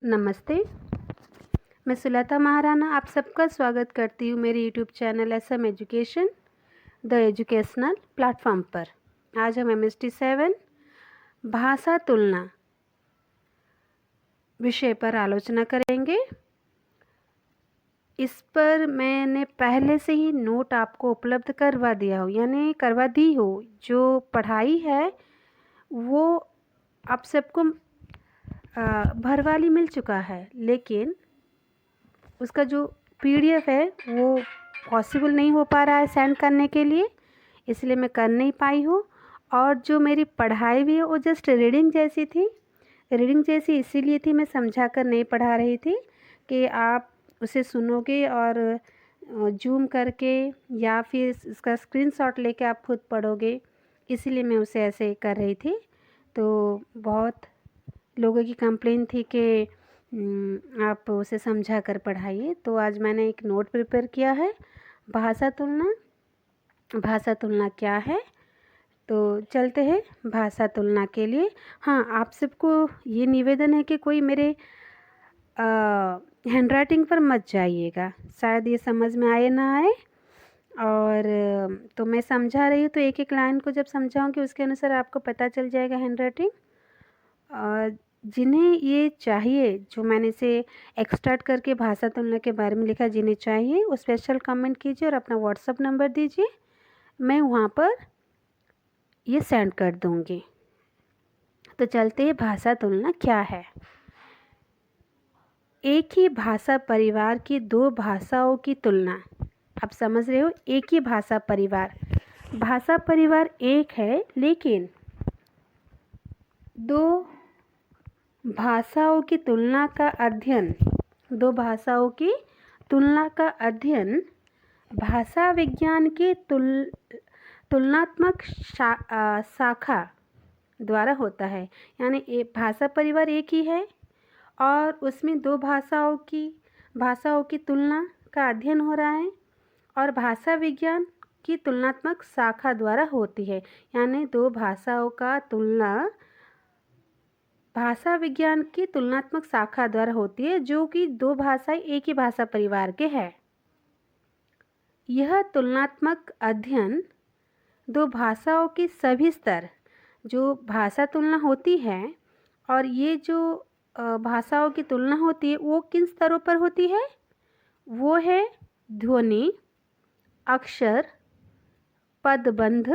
नमस्ते, मैं सुलता महाराणा आप सबका स्वागत करती हूँ मेरे YouTube channel SM education the educational platform पर। आज हम MST 7 भाषा तुलना विषय पर आलोचना करेंगे। इस पर मैंने पहले से ही नोट आपको उपलब्ध करवा दिया हो, यानी करवा दी हो। जो पढ़ाई है वो आप सबको भरवाली मिल चुका है, लेकिन उसका जो PDF है वो पॉसिबल नहीं हो पा रहा है सेंड करने के लिए, इसलिए मैं कर नहीं पाई हूँ। और जो मेरी पढ़ाई भी है वो जस्ट रीडिंग जैसी थी, रीडिंग जैसी इसीलिए थी, मैं समझा कर नहीं पढ़ा रही थी कि आप उसे सुनोगे और जूम करके या फिर इसका स्क्रीनशॉट लेके आप खुद पढ़ोगे, इसीलिए मैं उसे ऐसे कर रही थी। तो बहुत लोगों की कंप्लेन थी कि आप उसे समझा कर पढ़ाइए, तो आज मैंने एक नोट प्रिपेयर किया है। भाषा तुलना, भाषा तुलना क्या है, तो चलते हैं भाषा तुलना के लिए। हाँ, आप सबको ये निवेदन है कि कोई मेरे हैंडराइटिंग पर मत जाइएगा, शायद ये समझ में आए ना आए। और तो मैं समझा रही हूँ, तो एक एक लाइन को जब समझाऊँगी उसके अनुसार आपको पता चल जाएगा हैंडराइटिंग। और जिन्हें ये चाहिए, जो मैंने इसे एक्सट्रैक्ट करके भाषा तुलना के बारे में लिखा, जिन्हें चाहिए वो स्पेशल कमेंट कीजिए और अपना व्हाट्सअप नंबर दीजिए, मैं वहाँ पर ये सेंड कर दूँगी। तो चलते हैं, भाषा तुलना क्या है। एक ही भाषा परिवार की दो भाषाओं की तुलना। आप समझ रहे हो, एक ही भाषा परिवार, भाषा परिवार एक है लेकिन दो भाषाओं की तुलना का अध्ययन, दो भाषाओं की तुलना का अध्ययन भाषा विज्ञान की तुलनात्मक शाखा द्वारा होता है। यानी एक भाषा परिवार एक ही है और उसमें दो भाषाओं की तुलना का अध्ययन हो रहा है और भाषा विज्ञान की तुलनात्मक शाखा द्वारा होती है। यानी दो भाषाओं का तुलना भाषा विज्ञान की तुलनात्मक शाखा द्वारा होती है, जो कि दो भाषाएं एक ही भाषा परिवार के हैं। यह तुलनात्मक अध्ययन दो भाषाओं के सभी स्तर, जो भाषा तुलना होती है और ये जो भाषाओं की तुलना होती है वो किन स्तरों पर होती है, वो है ध्वनि, अक्षर, पदबंध,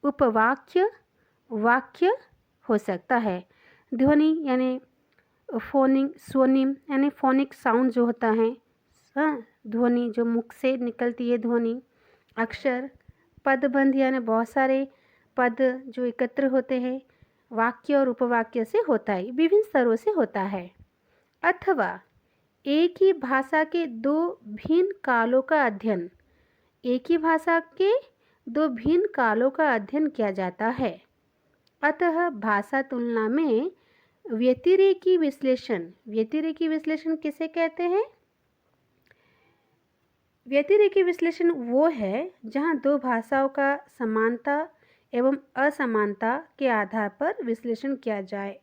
उपवाक्य, वाक्य हो सकता है। ध्वनि यानी स्वनिम यानी फोनिक साउंड जो होता है, हाँ, ध्वनि जो मुख से निकलती है ध्वनि। अक्षर, पदबंध यानी बहुत सारे पद जो एकत्र होते हैं। वाक्य और उपवाक्य से होता है, विभिन्न स्तरों से होता है। अथवा एक ही भाषा के दो भिन्न कालों का अध्ययन, एक ही भाषा के दो भिन्न कालों का अध्ययन किया जाता है। अतः भाषा तुलना में व्यतिरेकी विश्लेषण किसे कहते हैं? व्यतिरेकी विश्लेषण वो है जहाँ दो भाषाओं का समानता एवं असमानता के आधार पर विश्लेषण किया जाए।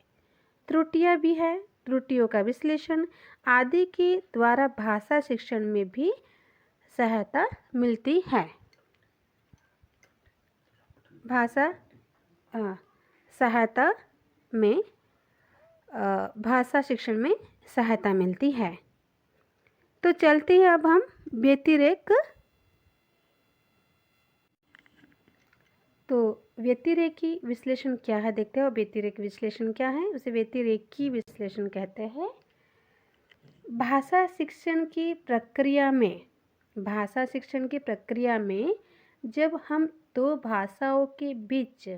त्रुटियाँ भी है, त्रुटियों का विश्लेषण आदि के द्वारा भाषा शिक्षण में भी सहायता मिलती है। भाषा सहायता में भाषा शिक्षण में सहायता मिलती है। तो चलते हैं अब हम व्यतिरेक। तो व्यतिरेकी विश्लेषण क्या है देखते हैं। और व्यतिरेक विश्लेषण क्या है, उसे व्यतिरेकी विश्लेषण कहते हैं। भाषा शिक्षण की प्रक्रिया में जब हम दो भाषाओं के बीच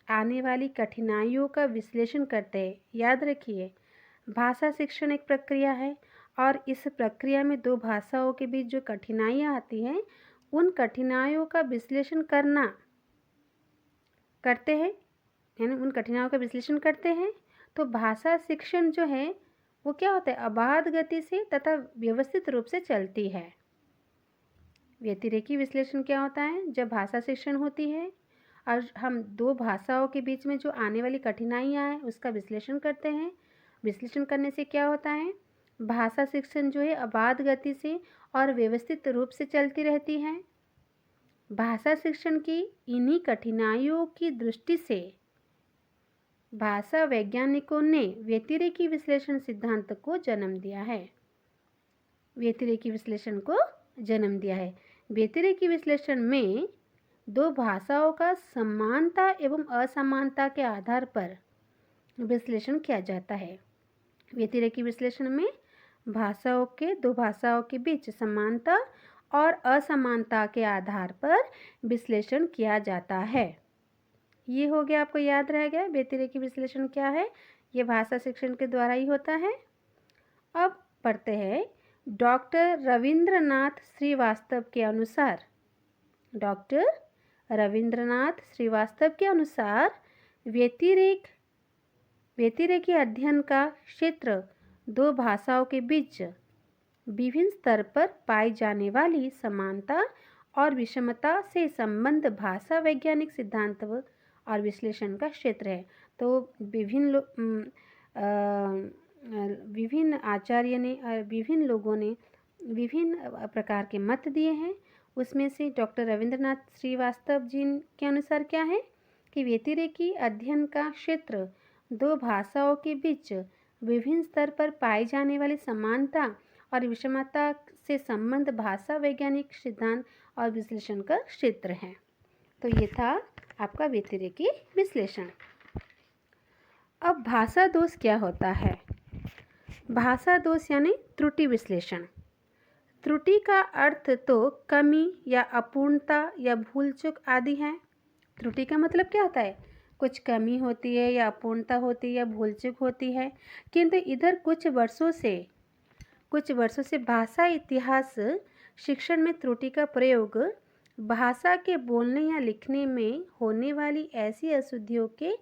आने वाली कठिनाइयों का विश्लेषण करते हैं, याद रखिए भाषा शिक्षण एक प्रक्रिया है और इस प्रक्रिया में दो भाषाओं के बीच जो कठिनाइयाँ आती हैं उन कठिनाइयों का विश्लेषण करते हैं, यानी उन कठिनाइयों का विश्लेषण करते हैं। तो भाषा शिक्षण जो है वो क्या होता है, अबाध गति से तथा व्यवस्थित रूप से चलती है। व्यतिरेकी विश्लेषण क्या होता है, जब भाषा शिक्षण होती है और हम दो भाषाओं के बीच में जो आने वाली कठिनाइयाँ हैं उसका विश्लेषण करते हैं विश्लेषण करने से क्या होता है, भाषा शिक्षण जो है अबाध गति से और व्यवस्थित रूप से चलती रहती है। भाषा शिक्षण की इन्हीं कठिनाइयों की दृष्टि से भाषा वैज्ञानिकों ने व्यतिरेकी विश्लेषण सिद्धांत को जन्म दिया है। व्यतिरेकी विश्लेषण को जन्म दिया है। व्यतिरेकी विश्लेषण में दो भाषाओं का समानता एवं असमानता के आधार पर विश्लेषण किया जाता है। व्यतिरेकी विश्लेषण में दो भाषाओं के बीच समानता और असमानता के आधार पर विश्लेषण किया जाता है। ये हो गया, आपको याद रह गया व्यतिरेकी विश्लेषण क्या है। ये भाषा शिक्षण के द्वारा ही होता है। अब पढ़ते हैं, डॉक्टर रविंद्रनाथ श्रीवास्तव के अनुसार, डॉक्टर रविंद्रनाथ श्रीवास्तव के अनुसार व्यतिरेकी अध्ययन का क्षेत्र दो भाषाओं के बीच विभिन्न स्तर पर पाई जाने वाली समानता और विषमता से संबंध भाषा वैज्ञानिक सिद्धांत और विश्लेषण का क्षेत्र है। तो विभिन्न आचार्य ने विभिन्न लोगों ने विभिन्न प्रकार के मत दिए हैं। उसमें से डॉक्टर रविंद्रनाथ श्रीवास्तव जी के अनुसार क्या है कि व्यतिरेकी अध्ययन का क्षेत्र दो भाषाओं के बीच विभिन्न स्तर पर पाई जाने वाली समानता और विषमता से संबंध भाषा वैज्ञानिक सिद्धांत और विश्लेषण का क्षेत्र है। तो ये था आपका व्यतिरेकी विश्लेषण। अब भाषा दोष क्या होता है। भाषा दोष यानी त्रुटि विश्लेषण। त्रुटि का अर्थ तो कमी या अपूर्णता या भूल चूक आदि है। त्रुटि का मतलब क्या होता है, कुछ कमी होती है या अपूर्णता होती है या भूल चूक होती है। किंतु इधर कुछ वर्षों से भाषा इतिहास शिक्षण में त्रुटि का प्रयोग भाषा के बोलने या लिखने में होने वाली ऐसी अशुद्धियों के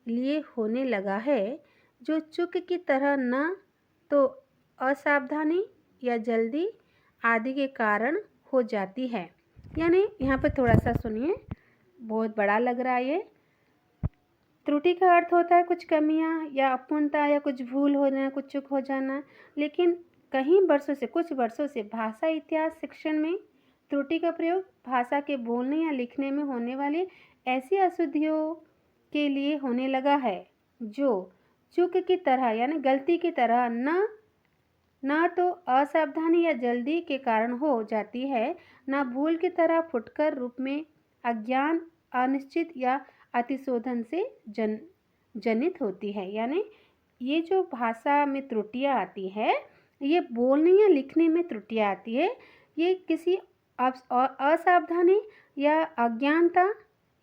लिए होने लगा है जो चूक की तरह न तो असावधानी या जल्दी आदि के कारण हो जाती है। यानी यहाँ पर थोड़ा सा सुनिए, बहुत बड़ा लग रहा है ये। त्रुटि का अर्थ होता है कुछ कमियाँ या अपूर्णता या कुछ भूल होना, कुछ चूक हो जाना। लेकिन कुछ वर्षों से भाषा इतिहास शिक्षण में त्रुटि का प्रयोग भाषा के बोलने या लिखने में होने वाली ऐसी अशुद्धियों के लिए होने लगा है जो चूक की तरह यानी गलती की तरह न तो असावधानी या जल्दी के कारण हो जाती है, न भूल की तरह फुटकर रूप में अज्ञान, अनिश्चित या अतिशोधन से जनित होती है। यानी ये जो भाषा में त्रुटियाँ आती है, ये बोलने या लिखने में त्रुटियाँ आती है, ये किसी असावधानी या अज्ञानता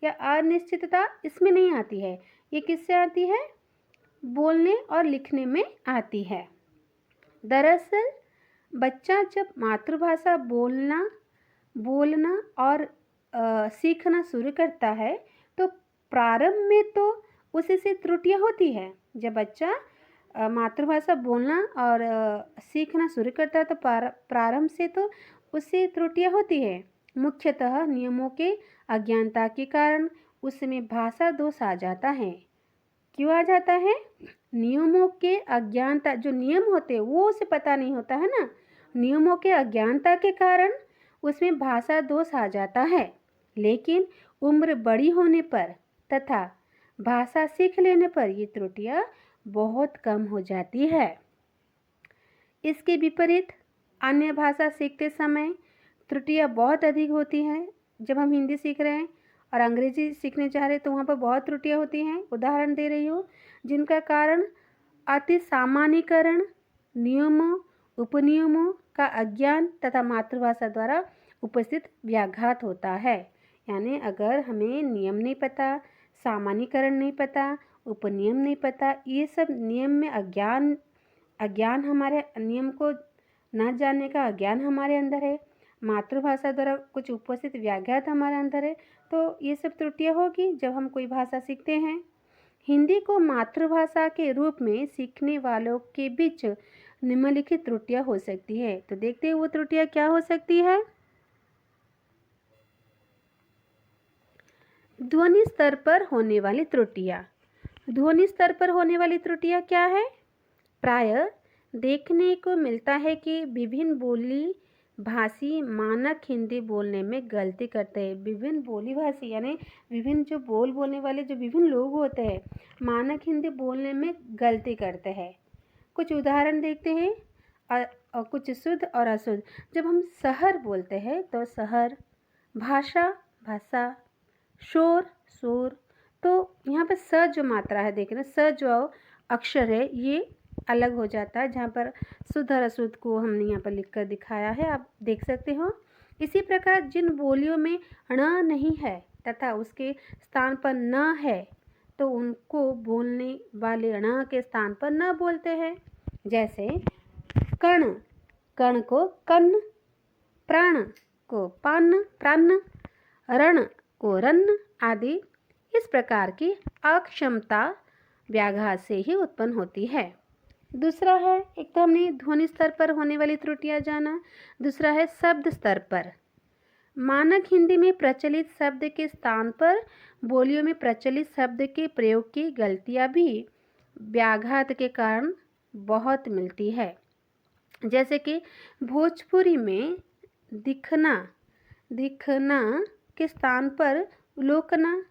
या अनिश्चितता इसमें नहीं आती है। ये किससे आती है, बोलने और लिखने में आती है। दरअसल बच्चा जब मातृभाषा बोलना और सीखना शुरू करता है तो प्रारंभ में तो उसी से त्रुटियाँ होती है। जब बच्चा मातृभाषा बोलना और सीखना शुरू करता है तो प्रारंभ से तो उससे त्रुटियाँ होती है। मुख्यतः नियमों के अज्ञानता के कारण उसमें भाषा दोष आ जाता है। क्यों आ जाता है, नियमों के अज्ञानता, जो नियम होते हैं वो उसे पता नहीं होता है ना, नियमों के अज्ञानता के कारण उसमें भाषा दोष आ जाता है। लेकिन उम्र बड़ी होने पर तथा भाषा सीख लेने पर ये त्रुटियाँ बहुत कम हो जाती है। इसके विपरीत अन्य भाषा सीखते समय त्रुटियाँ बहुत अधिक होती हैं। जब हम हिंदी सीख रहे हैं और अंग्रेजी सीखने जा रहे हैं तो वहाँ पर बहुत त्रुटियाँ होती हैं। उदाहरण दे रही हूँ, जिनका कारण अति सामान्यीकरण, नियमों उपनियमों का अज्ञान तथा मातृभाषा द्वारा उपस्थित व्याघात होता है। यानी अगर हमें नियम नहीं पता, सामान्यीकरण नहीं पता, उपनियम नहीं पता, ये सब नियम में अज्ञान हमारे नियम को न जानने का अज्ञान हमारे अंदर है, मातृभाषा द्वारा कुछ उपस्थित व्याघात हमारे अंदर है, तो ये सब त्रुटियाँ होगी जब हम कोई भाषा सीखते हैं। हिंदी को मातृभाषा के रूप में सीखने वालों के बीच निम्नलिखित त्रुटियाँ हो सकती है। तो देखते हैं वो त्रुटियाँ क्या हो सकती है। ध्वनि स्तर पर होने वाली त्रुटियाँ। ध्वनि स्तर पर होने वाली त्रुटियाँ क्या है, प्रायः देखने को मिलता है कि विभिन्न बोली भाषी मानक हिंदी बोलने में गलती करते हैं। विभिन्न बोली भाषी यानी विभिन्न जो बोलने वाले जो विभिन्न लोग होते हैं, मानक हिंदी बोलने में गलती करते हैं। कुछ उदाहरण देखते हैं और कुछ शुद्ध और अशुद्ध। जब हम शहर बोलते हैं तो शहर, भाषा, भाषा, शोर, शोर। तो यहाँ पर स जो मात्रा है, देख रहे हैं, स जो अक्षर है ये अलग हो जाता है, जहाँ पर शुद्ध और अशुद्ध को हमने यहाँ पर लिख कर दिखाया है, आप देख सकते हो। इसी प्रकार जिन बोलियों में ण नहीं है तथा उसके स्थान पर न है तो उनको बोलने वाले ण के स्थान पर न बोलते हैं। जैसे कर्ण, कर्ण को कन्न, प्राण को पान, प्राण, रण को रन्न आदि। इस प्रकार की अक्षमता व्याघात से ही उत्पन्न होती है। दूसरा है, एक तो हमने ध्वनि स्तर पर होने वाली त्रुटियां जाना, दूसरा है शब्द स्तर पर। मानक हिंदी में प्रचलित शब्द के स्थान पर बोलियों में प्रचलित शब्द के प्रयोग की गलतियां भी व्याघात के कारण बहुत मिलती है। जैसे कि भोजपुरी में दिखना, दिखना के स्थान पर लोकना,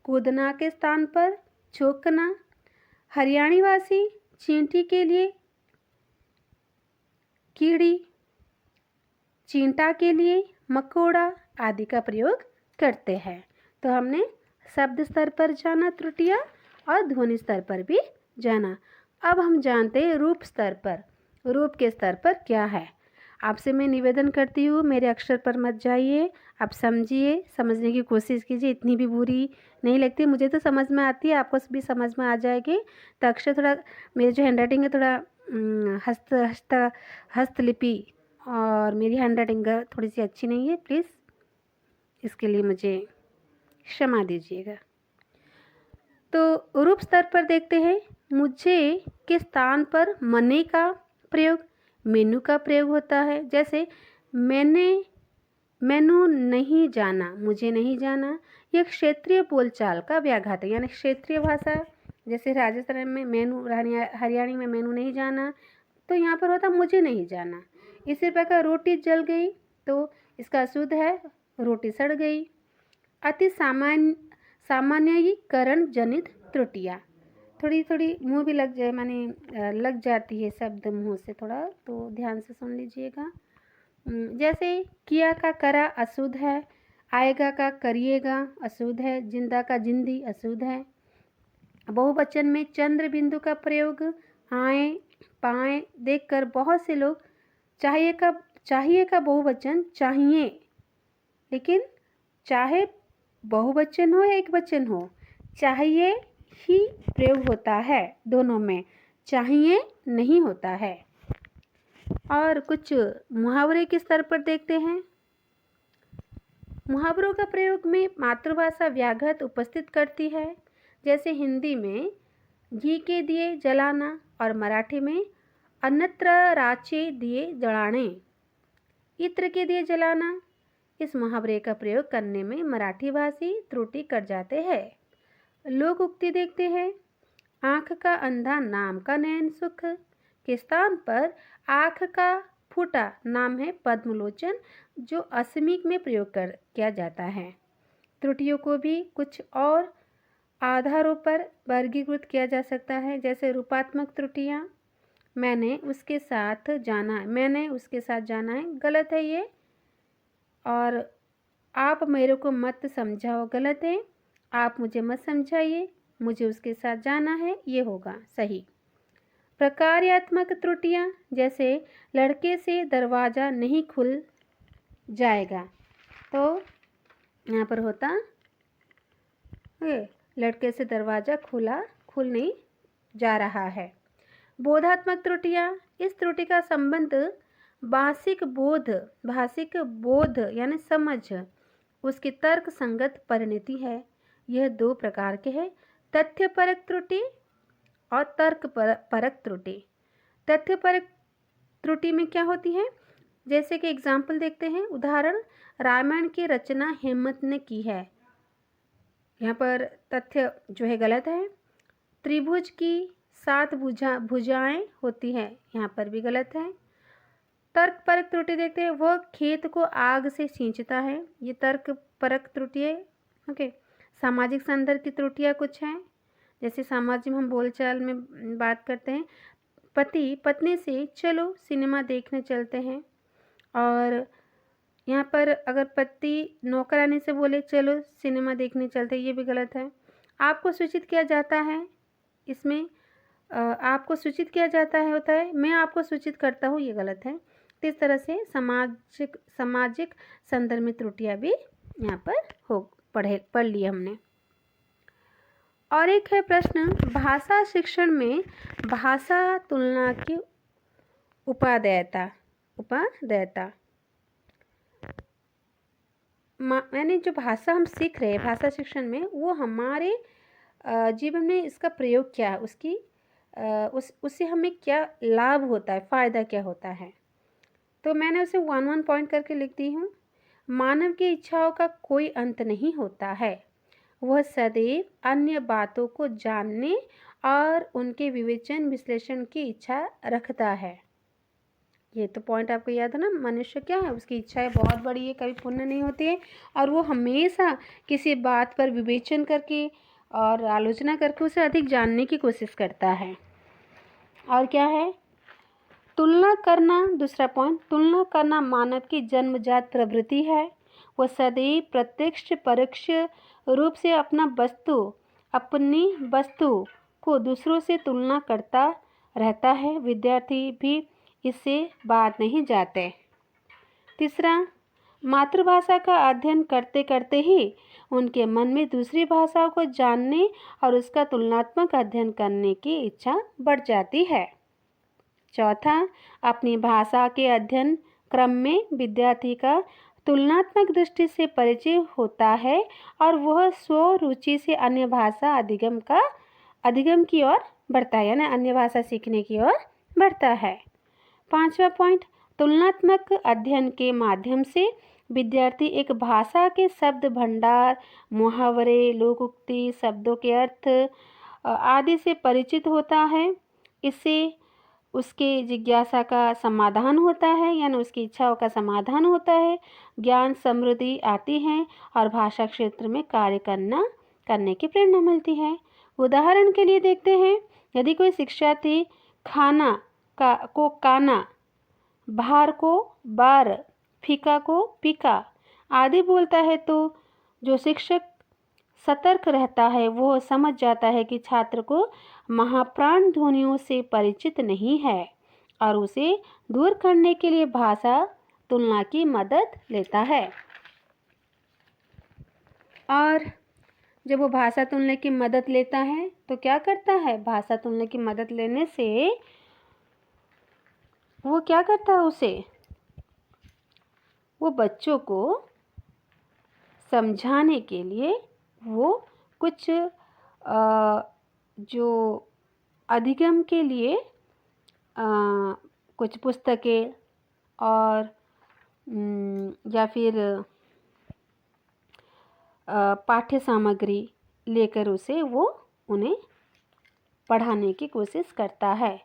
कूदना के स्थान पर छोकना। हरियाणी भाषी चींटी के लिए कीड़ी, चींटा के लिए मकोड़ा आदि का प्रयोग करते हैं। तो हमने शब्द स्तर पर जाना त्रुटियां और ध्वनि स्तर पर भी जाना। अब हम जानते हैं रूप स्तर पर। रूप के स्तर पर क्या है? आपसे मैं निवेदन करती हूँ, मेरे अक्षर पर मत जाइए, आप समझिए, समझने की कोशिश कीजिए। इतनी भी बुरी नहीं लगती, मुझे तो समझ में आती है, आपको भी समझ में आ जाएगी। तो अक्षर थोड़ा, मेरी जो हैंड राइटिंग है थोड़ा हस्तलिपि और मेरी हैंड राइटिंग थोड़ी सी अच्छी नहीं है, प्लीज़ इसके लिए मुझे क्षमा दीजिएगा। तो रूप स्तर पर देखते हैं, मुझे के स्थान पर मने का प्रयोग, मेनू का प्रयोग होता है। जैसे मैंने, मैनू नहीं जाना, मुझे नहीं जाना। यह क्षेत्रीय बोलचाल का व्याघात है, यानी क्षेत्रीय भाषा। जैसे राजस्थान में मैनू, हरियाणी में मैनू नहीं जाना, तो यहाँ पर होता मुझे नहीं जाना। इसी प्रकार रोटी जल गई, तो इसका शुद्ध है रोटी सड़ गई। अति सामान्यीकरण जनित त्रुटियाँ, थोड़ी थोड़ी मुँह भी लग जाए, माने लग जाती है शब्द मुँह से थोड़ा, तो ध्यान से सुन लीजिएगा। जैसे किया का करा अशुद्ध है, आएगा का करिएगा अशुद्ध है, जिंदा का जिंदी अशुद्ध है। बहुवचन में चंद्र बिंदु का प्रयोग आए, पाए देखकर बहुत से लोग चाहिए का बहुवचन चाहिए, लेकिन चाहे बहुवचन हो या एक वचन हो, चाहिए ही प्रयोग होता है, दोनों में चाहिए नहीं होता है। और कुछ मुहावरे के स्तर पर देखते हैं। मुहावरों का प्रयोग में मातृभाषा व्याघात उपस्थित करती है। जैसे हिंदी में घी के दिए जलाना और मराठी में अन्यत्र राचे दिए जलाने, इत्र के दिए जलाना। इस मुहावरे का प्रयोग करने में मराठी भाषी त्रुटि कर जाते हैं। लोक उक्ति देखते हैं, आँख का अंधा नाम का नयन सुख के स्थान पर आँख का फूटा नाम है पद्मलोचन, जो असमीक में प्रयोग किया जाता है। त्रुटियों को भी कुछ और आधारों पर वर्गीकृत किया जा सकता है। जैसे रूपात्मक त्रुटियाँ, मैंने उसके साथ जाना है, मैंने उसके साथ जाना है, गलत है ये। और आप मेरे को मत समझाओ, गलत है। आप मुझे मत समझाइए, मुझे उसके साथ जाना है, ये होगा सही। प्रकार्यात्मक त्रुटियाँ, जैसे लड़के से दरवाज़ा नहीं खुल जाएगा, तो यहाँ पर होता लड़के से दरवाज़ा खुल नहीं जा रहा है। बोधात्मक त्रुटियाँ, इस त्रुटि का संबंध भाषिक बोध यानी समझ, उसकी तर्क संगत परिणति है। यह दो प्रकार के हैं, तथ्य परक त्रुटि और तर्क परक त्रुटि। तथ्य परक त्रुटि में क्या होती है, जैसे कि एग्जाम्पल देखते हैं। उदाहरण, रामायण की रचना हेमंत ने की है, यहाँ पर तथ्य जो है गलत है। त्रिभुज की सात भुजाएं होती है, यहाँ पर भी गलत है। तर्क परक त्रुटि देखते हैं, वह खेत को आग से सींचता है, ये तर्क परक त्रुटि है। ओके। सामाजिक संदर्भ की त्रुटियाँ कुछ हैं, जैसे समाज में हम बोलचाल में बात करते हैं, पति पत्नी से चलो सिनेमा देखने चलते हैं, और यहाँ पर अगर पति नौकरानी से बोले चलो सिनेमा देखने चलते हैं, ये भी गलत है। आपको सूचित किया जाता है, इसमें आपको सूचित किया जाता है होता है, मैं आपको सूचित करता हूँ, ये गलत है। तो इस तरह से सामाजिक संदर्भ में त्रुटियाँ भी यहाँ पर पढ़ ली हमने। और एक है प्रश्न, भाषा शिक्षण में भाषा तुलना की उपादेयता। यानी जो भाषा हम सीख रहे हैं भाषा शिक्षण में, वो हमारे जीवन में इसका प्रयोग क्या है, उससे हमें क्या लाभ होता है, फ़ायदा क्या होता है। तो मैंने उसे 1 पॉइंट करके लिख दी हूँ। मानव की इच्छाओं का कोई अंत नहीं होता है, वह सदैव अन्य बातों को जानने और उनके विवेचन विश्लेषण की इच्छा रखता है। ये तो पॉइंट आपको याद है ना। मनुष्य क्या है, उसकी इच्छाएं बहुत बड़ी है, कभी पूर्ण नहीं होती है, और वो हमेशा किसी बात पर विवेचन करके और आलोचना करके उसे अधिक जानने की कोशिश करता है। और क्या है, तुलना करना, दूसरा पॉइंट, तुलना करना मानव की जन्मजात प्रवृत्ति है। वह सदैव प्रत्यक्ष परोक्ष रूप से अपनी वस्तु को दूसरों से तुलना करता रहता है। विद्यार्थी भी इससे बाहर नहीं जाते। तीसरा, मातृभाषा का अध्ययन करते करते ही उनके मन में दूसरी भाषाओं को जानने और उसका तुलनात्मक अध्ययन करने की इच्छा बढ़ जाती है। चौथा, अपनी भाषा के अध्ययन क्रम में विद्यार्थी का तुलनात्मक दृष्टि से परिचय होता है और वह स्वरुचि से अन्य भाषा अधिगम की ओर बढ़ता है, यानी अन्य भाषा सीखने की ओर बढ़ता है। पांचवा पॉइंट, तुलनात्मक अध्ययन के माध्यम से विद्यार्थी एक भाषा के शब्द भंडार, मुहावरे, लोकोक्ति, शब्दों के अर्थ आदि से परिचित होता है। इससे उसके जिज्ञासा का समाधान होता है, यानी उसकी इच्छाओं का समाधान होता है, ज्ञान समृद्धि आती है और भाषा क्षेत्र में कार्य करने की प्रेरणा मिलती है। उदाहरण के लिए देखते हैं, यदि कोई शिक्षार्थी खाना को काना, बाहर को बार, फीका को पीका आदि बोलता है, तो जो शिक्षक सतर्क रहता है वो समझ जाता है कि छात्र को महाप्राण ध्वनियों से परिचित नहीं है और उसे दूर करने के लिए भाषा तुलना की मदद लेता है। और जब वो भाषा तुलना की मदद लेता है तो क्या करता है, भाषा तुलना की मदद लेने से वो क्या करता है, वो बच्चों को समझाने के लिए वो कुछ जो अधिगम के लिए कुछ पुस्तकें और या फिर पाठ्य सामग्री लेकर वो उन्हें पढ़ाने की कोशिश करता है।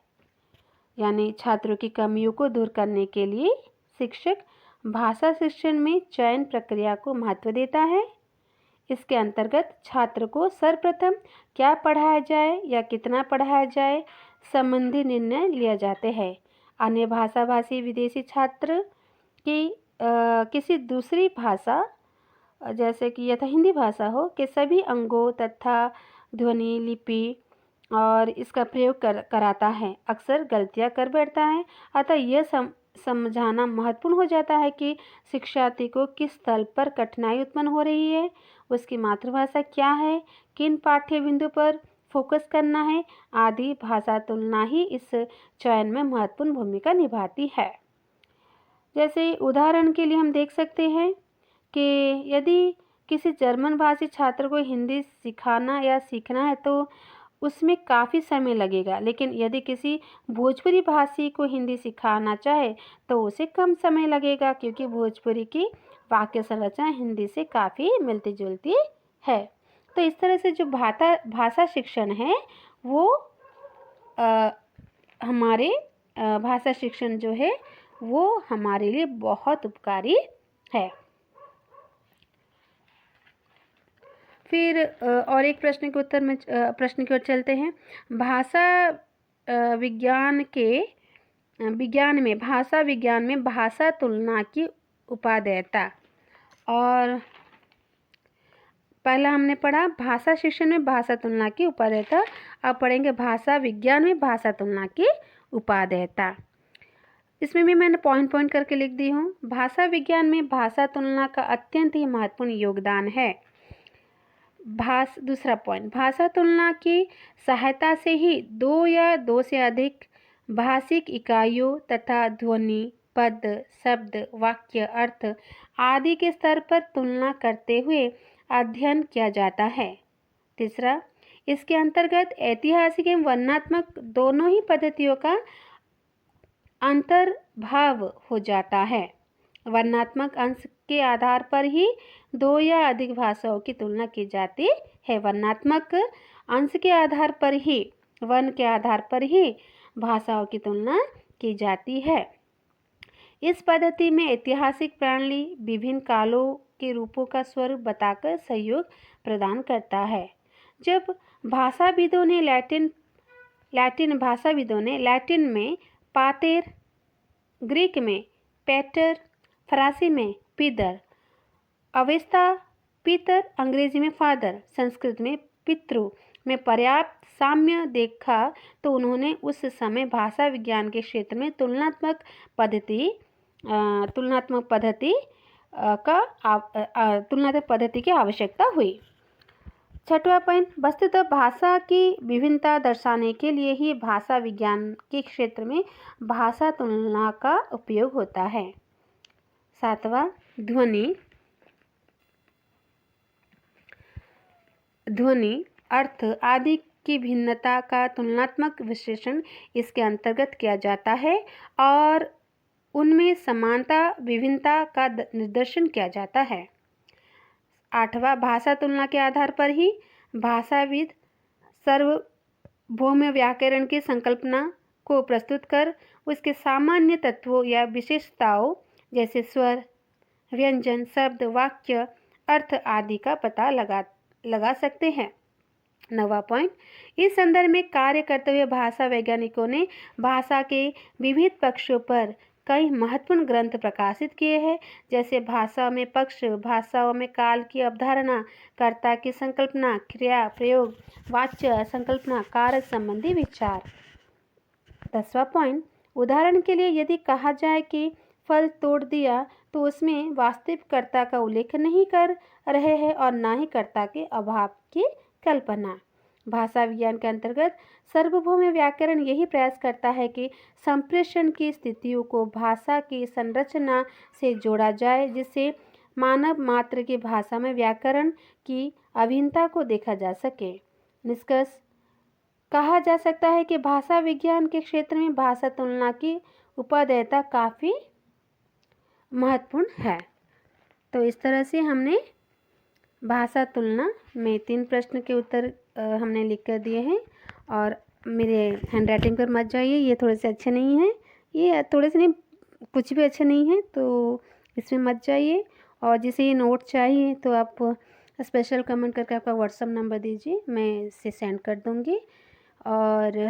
यानी छात्रों की कमियों को दूर करने के लिए शिक्षक भाषा शिक्षण में चयन प्रक्रिया को महत्व देता है। इसके अंतर्गत छात्र को सर्वप्रथम क्या पढ़ाया जाए या कितना पढ़ाया जाए संबंधी निर्णय लिया जाते हैं। अन्य भाषा भाषी विदेशी छात्र की किसी दूसरी भाषा जैसे कि यथा हिंदी भाषा हो के सभी अंगों तथा ध्वनि लिपि और इसका प्रयोग कराता है, अक्सर गलतियां कर बैठता है। अतः यह समझाना महत्वपूर्ण हो जाता है कि शिक्षार्थी को किस स्थल पर कठिनाई उत्पन्न हो रही है, उसकी मातृभाषा क्या है, किन पाठ्य बिंदु पर फोकस करना है आदि। भाषा तुलना ही इस चयन में महत्वपूर्ण भूमिका निभाती है। जैसे उदाहरण के लिए हम देख सकते हैं कि यदि किसी जर्मन भाषी छात्र को हिंदी सिखाना या सीखना है तो उसमें काफ़ी समय लगेगा, लेकिन यदि किसी भोजपुरी भाषी को हिंदी सिखाना चाहे तो उसे कम समय लगेगा, क्योंकि भोजपुरी की वाक्य संरचना हिंदी से काफ़ी मिलती जुलती है। तो इस तरह से जो भाषा शिक्षण है वो हमारे भाषा शिक्षण जो है वो हमारे लिए बहुत उपकारी है। फिर और एक प्रश्न के उत्तर में प्रश्न की ओर चलते हैं। भाषा विज्ञान में भाषा तुलना की उपादेयता। और पहला हमने पढ़ा भाषा शिक्षण में भाषा तुलना की उपादेयता। अब पढ़ेंगे भाषा विज्ञान में भाषा तुलना की उपादेयता। इसमें भी मैंने पॉइंट करके लिख दी हूँ। भाषा विज्ञान में भाषा तुलना का अत्यंत ही महत्वपूर्ण योगदान है। दूसरा पॉइंट, भाषा तुलना की सहायता से ही दो या दो से अधिक भाषिक इकाइयों तथा ध्वनि, पद, शब्द, वाक्य, अर्थ आदि के स्तर पर तुलना करते हुए अध्ययन किया जाता है। तीसरा, इसके अंतर्गत ऐतिहासिक एवं वर्णनात्मक दोनों ही पद्धतियों का अंतर्भाव हो जाता है। वर्णनात्मक अंश के आधार पर ही दो या अधिक भाषाओं की तुलना की जाती है। वर्णनात्मक अंश के आधार पर ही, वर्ण के आधार पर ही भाषाओं की तुलना की जाती है। इस पद्धति में ऐतिहासिक प्रणाली विभिन्न कालों के रूपों का स्वरूप बताकर सहयोग प्रदान करता है। जब भाषाविदों ने लैटिन में पातेर, ग्रीक में पैटर, फरासी में पीदर, अवेस्ता पितर, अंग्रेजी में फादर, संस्कृत में पितृ में पर्याप्त साम्य देखा तो उन्होंने उस समय भाषा विज्ञान के क्षेत्र में तुलनात्मक पद्धति की आवश्यकता हुई। छठवां पॉइंट, वस्तुतः भाषा की विभिन्नता दर्शाने के लिए ही भाषा विज्ञान के क्षेत्र में भाषा तुलना का उपयोग होता है। सातवां, ध्वनि, अर्थ आदि की भिन्नता का तुलनात्मक विश्लेषण इसके अंतर्गत किया जाता है और उनमें समानता विभिन्नता का निर्देशन किया जाता है। आठवां, भाषा तुलना के आधार पर ही भाषाविद सार्वभौम व्याकरण की संकल्पना को प्रस्तुत कर उसके सामान्य तत्वों या विशेषताओं जैसे स्वर, व्यंजन, शब्द, वाक्य, अर्थ आदि का पता लगा सकते हैं। 9वां पॉइंट, इस संदर्भ में कार्य करते हुए भाषा वैज्ञानिकों ने भाषा के विविध पक्षों पर कई महत्वपूर्ण ग्रंथ प्रकाशित किए हैं, जैसे भाषा में पक्ष, भाषाओं में काल की अवधारणा, कर्ता की संकल्पना, क्रिया, प्रयोग, वाच्य, संकल्पना, कारक संबंधी विचार। 10वां पॉइंट, उदाहरण के लिए यदि कहा जाए कि फल तोड़ दिया तो उसमें वास्तविक कर्ता का उल्लेख नहीं कर रहे हैं और न ही कर्ता के अभाव की कल्पना। भाषा विज्ञान के अंतर्गत सार्वभौम व्याकरण यही प्रयास करता है कि संप्रेषण की स्थितियों को भाषा की संरचना से जोड़ा जाए, जिससे मानव मात्र की भाषा में व्याकरण की अभिन्नता को देखा जा सके। निष्कर्ष, कहा जा सकता है कि भाषा विज्ञान के क्षेत्र में भाषा तुलना की उपादेयता काफ़ी महत्वपूर्ण है। तो इस तरह से हमने भाषा तुलना में 3 प्रश्न के उत्तर हमने लिख कर दिए हैं। और मेरे हैंडराइटिंग पर मत जाइए, ये थोड़े से अच्छे नहीं हैं, ये थोड़े से नहीं, कुछ भी अच्छे नहीं हैं, तो इसमें मत जाइए। और जिसे ये नोट चाहिए तो आप स्पेशल कमेंट करके आपका व्हाट्सएप नंबर दीजिए, मैं इसे सेंड कर दूँगी। और